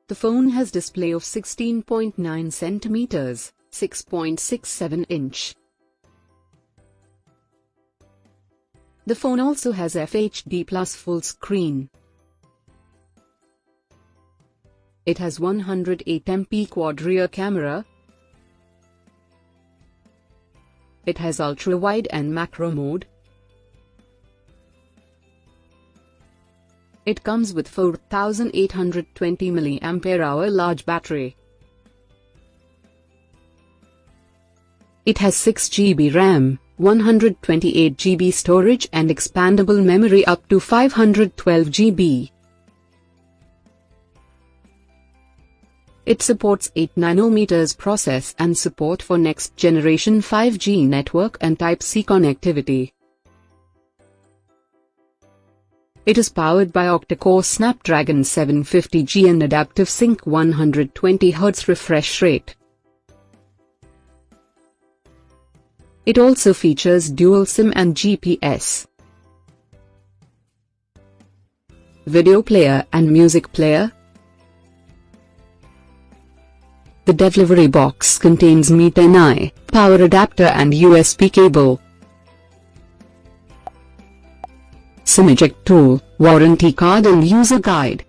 The phone has display of 16.9 centimeters, 6.67 inch. The phone also has FHD plus full screen. It has 108 MP quad rear camera. It has ultra-wide and macro mode. It comes with 4820 mAh large battery. It has 6 GB RAM, 128 GB storage and expandable memory up to 512 GB. It supports 8nm process and support for next generation 5G network and Type-C connectivity. It is powered by octa-core Snapdragon 750G and adaptive sync 120Hz refresh rate. It also features dual SIM and GPS, video player and music player. The delivery box contains Mi-10i, power adapter and USB cable. SIM eject tool, warranty card and user guide.